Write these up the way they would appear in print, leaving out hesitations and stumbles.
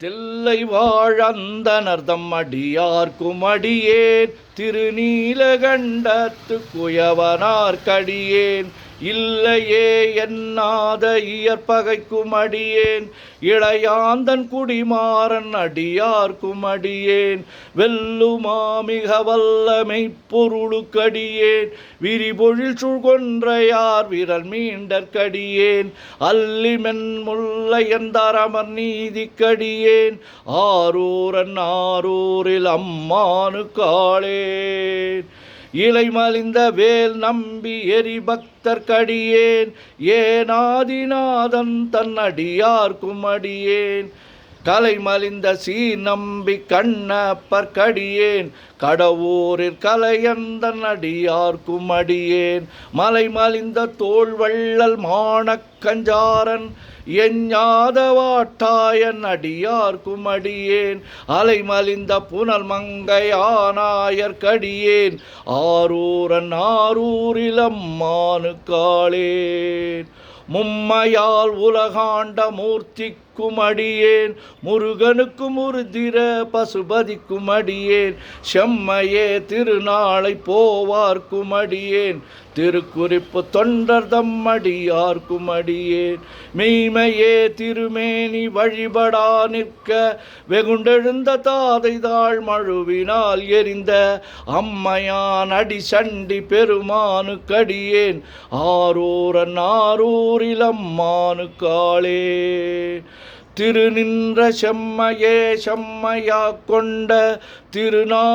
தில்லை வாழந்தனர் தம் அடியார்க்கும் அடியேன் திருநீலகண்டத்து குயவனார்க்கடியேன் இல்லையே என்னாத இயற்பகைக்கும் அடியேன் இளையாந்தன் குடிமாறன் அடியார்க்கும் அடியேன் வெல்லுமா மிக வல்லமை பொருளுக்கடியேன் விரிபொழில் சுழ்கொன்றையார் விரல் மீண்டற்கடியேன் அல்லிமென் முல்லை எந்தாரமர் நீதிக்கடியேன் ஆரூரன் ஆரூரில் அம்மானு காளேன் இலைமலிந்த வேல் நம்பி எரிபக்தர்க்கடியேன் ஏனாதிநாதன் தன் அடியார்க்கும் அடியேன் கலைமலிந்த சீர் நம்பி கண்ணப்பர்க்கடியேன் கடவுரிற் கலையந்தன் அடியார்க்கும் அடியேன் மலைமலிந்த தோள்வள்ளல் மானக்கஞ்சாரன் எஞ்ஞாதவாட்டாயன் அடியார்க்கும் அடியேன் அலைமலிந்த புனல் மங்கையானாயர்க்கடியேன் ஆரூரன் ஆரூரில் அம்மானு காளேன் மும்மையால் உலகாண்ட மூர்த்திக்கும் அடியேன் முருகனுக்கும் உருதிர பசுபதிக்கும் அடியேன் செம்மையே திருநாளை போவார்க்கும் அடியேன் திருக்குறிப்பு தொண்டர் தம் அடியார்க்கும் அடியேன் மெய்மையே திருமேனி வழிபடா நிற்க வெகுண்டெழுந்த தாதை தாழ் மழுவினால் எரிந்த அம்மையான் அடி சண்டி பெருமானுக்கடியேன் ஆரூரன் ஆரூரில் அம்மானு காளேன் திருநின்ற செம்மையே செம்மையா கொண்ட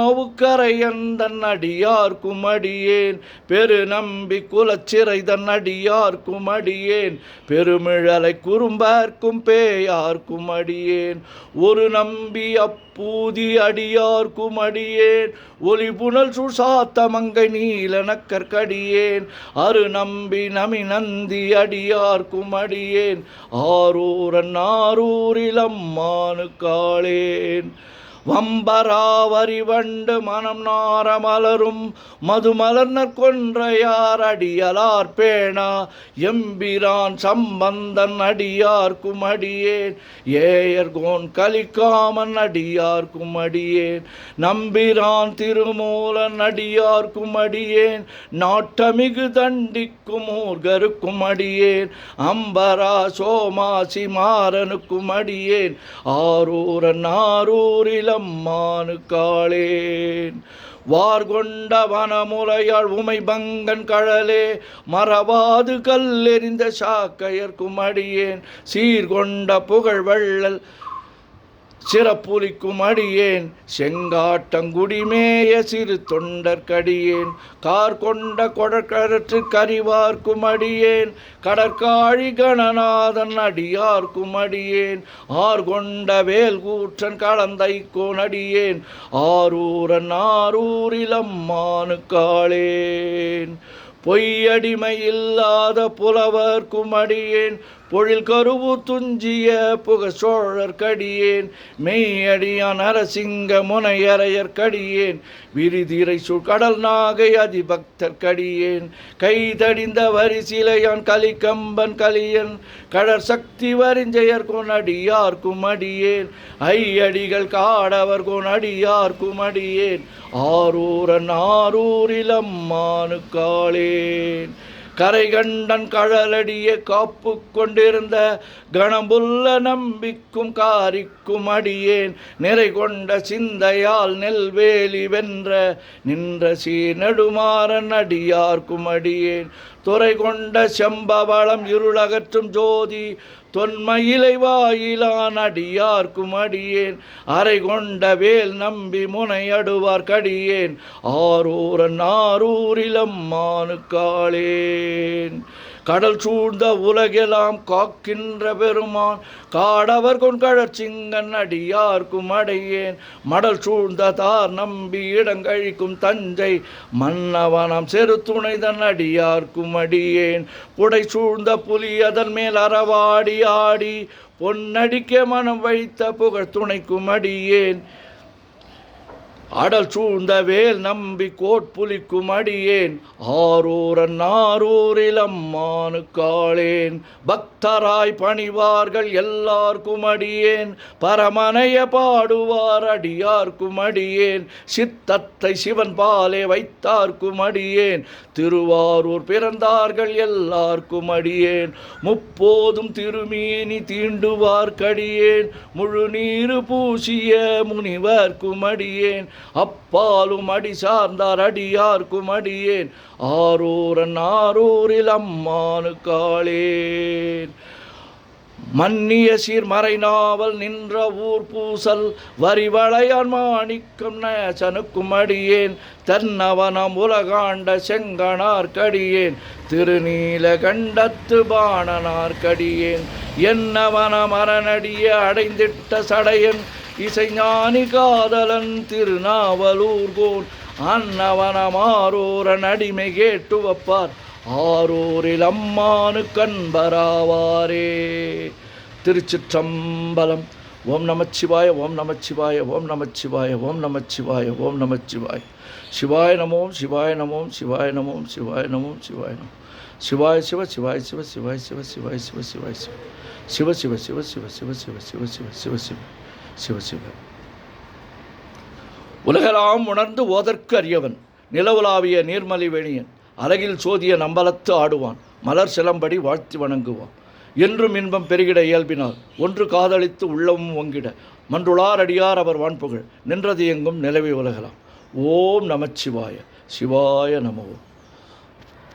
திருநாவுக்கரையந்தன் அடியார்க்கும் அடியேன் பெருநம்பி குலச்சிறை தன் அடியார்க்கும் அடியேன் பெருமிழலை குறும்பர்க்கும் பேயார்க்கும் அடியேன் ஒரு நம்பி அப்பூதி அடியார்க்கும் அடியேன் ஒலி புனல் சுசாத்த மங்கை நீலனக்கற்கடியேன் அரு நம்பி நமி நந்தி அடியார்க்கும் அடியேன் ஆரூரன் ஆரூரில் அம்மானு காளேன் வம்பராவரி வண்டு மனம் நார மலரும் மதுமலர்னர் கொன்றையார் அடியலார் பேணா எம்பிரான் சம்பந்தன் அடியார்க்கும் அடியேன் ஏயர்கோன் கலிக்காமன் அடியார்க்கும் அடியேன் நம்பிரான் திருமூலன் அடியார்க்கும் அடியேன் நாட்டமிகு தண்டிக்கும் ஊர்கருக்கும் அடியேன் அம்பரா சோமாசி மாறனுக்கும் அடியேன் ஆரூரன் ஆரூரில் அம்மானு காளேன் வார்கொண்ட வனமுலையாள் உமை பங்கன் கழலே மறவாது கல்லெறிந்த சாக்கையர்க்கும் அடியேன் சீர்கொண்ட புகழ் வள்ளல் சிறப்புலிக்கும் அடியேன் செங்காட்டங்குடிமேய சிறு தொண்டர்க்கடியேன் கார் கொண்ட கொடற்கரற்று கரிவார்க்கும் அடியேன் கடற்காழி கணநாதன் அடியார்க்கும் அடியேன் ஆர்கொண்ட வேல் கூற்றன் கலந்தைக்கோன் அடியேன் ஆரூரன் ஆரூரில் அம்மானு காளேன் பொய்யடிமை இல்லாத புலவர்க்கும் அடியேன் பொழில் கருவு துஞ்சிய புக சோழர்க்கடியேன் மெய்யடியான் அரசிங்க முனையரையர்க்கடியேன் விரிதிரை சுழ்கடல் நாகை அதிபக்தர்க்கடியேன் கைதடிந்த வரிசிலையான் கலிகம்பன் கலியன் கடற் சக்தி வரிஞ்செயர் கொனடியார்க்கும் அடியேன் ஐயடிகள் காடவர் கொனடியார்க்கும் அடியேன் ஆரூரன் ஆரூரில் அம்மானு காளேன் கரை கண்டன் கழலடிய காப்பு கொண்டிருந்த கணபுல்ல நம்பிக்கும் காரிக்கும் அடியேன் நிறை கொண்ட சிந்தையால் நெல்வேலி வென்ற நின்ற சீநடுமாறன் அடியார்க்கும் அடியேன் துறை கொண்ட செம்பவளம் இருளகற்றும் ஜோதி தொன்மயிலை வாயிலான் அடியார்க்கும் அடியேன் அரை கொண்ட வேல் நம்பி முனையடுவார் கடியேன் ஆரூரன் ஆரூரில் அம்மானு காளேன் கடல் சூழ்ந்த உலகெல்லாம் காக்கின்ற பெருமான் காடவர் கொண்கழற்சிங்கன் அடியார்க்கும் அடையேன் மடல் சூழ்ந்த தார் நம்பி இடங்கழிக்கும் தஞ்சை மன்னவனம் செரு துணைதன் அடியார்க்கும் அடியேன் புடை சூழ்ந்த புலி அதன் மேல் அறவாடி ஆடி பொன்னடிக்க மனம் வைத்த புகழ் துணைக்கும் அடியேன் அடல் சூழ்ந்த வேல் நம்பி கோட்புலிக்கும் அடியேன் ஆரூரன் ஆரூரில் அம்மானு காளேன் பக்தராய் பணிவார்கள் எல்லார்க்கும் அடியேன் பரமனைய பாடுவார் அடியார்க்கும் அடியேன் சித்தத்தை சிவன் பாலே வைத்தார்க்கும் அடியேன் திருவாரூர் பிறந்தார்கள் எல்லார்க்கும் அடியேன் முப்போதும் திருமேனி தீண்டுவார்க்கடியேன் முழு நீரு பூசிய முனிவர்க்கும் அடியேன் அப்பாலும் அடி சார்ந்தார் அடியார்க்கும் அடியேன் ஆரூரன் ஆரூரில் அம்மானு காளேன் மன்னிய சீர்மறை நாவல் நின்ற ஊர் பூசல் வரிவளையான் மாணிக்கம் நேசனுக்கும் அடியேன் தென்னவனம் உலகாண்ட செங்கனார்க்கடியேன் திருநீல கண்டத்து பாணனார்க்கடியேன் என்னவன மரணடிய அடைந்திட்ட சடையன் இசைஞானி காதலன் திருநாவலூர்கோன் அன்னவனமாரூரன் அடிமை கேட்டு வப்பார் ஆரூரில் அம்மானு கண்பராவாரே. திருச்சிற்றம்பலம். ஓம் நமச்சிவாய ஓம் நமச்சிவாய ஓம் நமச்சிவாய ஓம் நமச்சிவாய ஓம் நமச்சிவாய. சிவாய நமோம் சிவாய நமோம் சிவாய நமோம் சிவாய நமோம் சிவாய நமோம். சிவாய சிவ சிவாய சிவ சிவாய சிவ சிவாய சிவ சிவாய சிவ சிவ சிவ சிவ சிவ சிவ சிவ சிவ சிவ சிவ சிவ சிவ சிவ. உலகெல்லாம் உணர்ந்து ஓதற்கு அறியவன் நிலவுலாவிய நீர்மலை வேணியன் அழகில் சோதிய நம்பலத்து ஆடுவான் மலர் சிலம்படி வாழ்த்தி வணங்குவான் என்றும் இன்பம் பெருகிட இயல்பினால் ஒன்று காதலித்து உள்ளமும் ஒங்கிட மன்றுளார் அடியார் அவர் வான்புகழ் நின்றது எங்கும் நிலவி உலகலாம். ஓம் நமச்சிவாய சிவாய நமோ.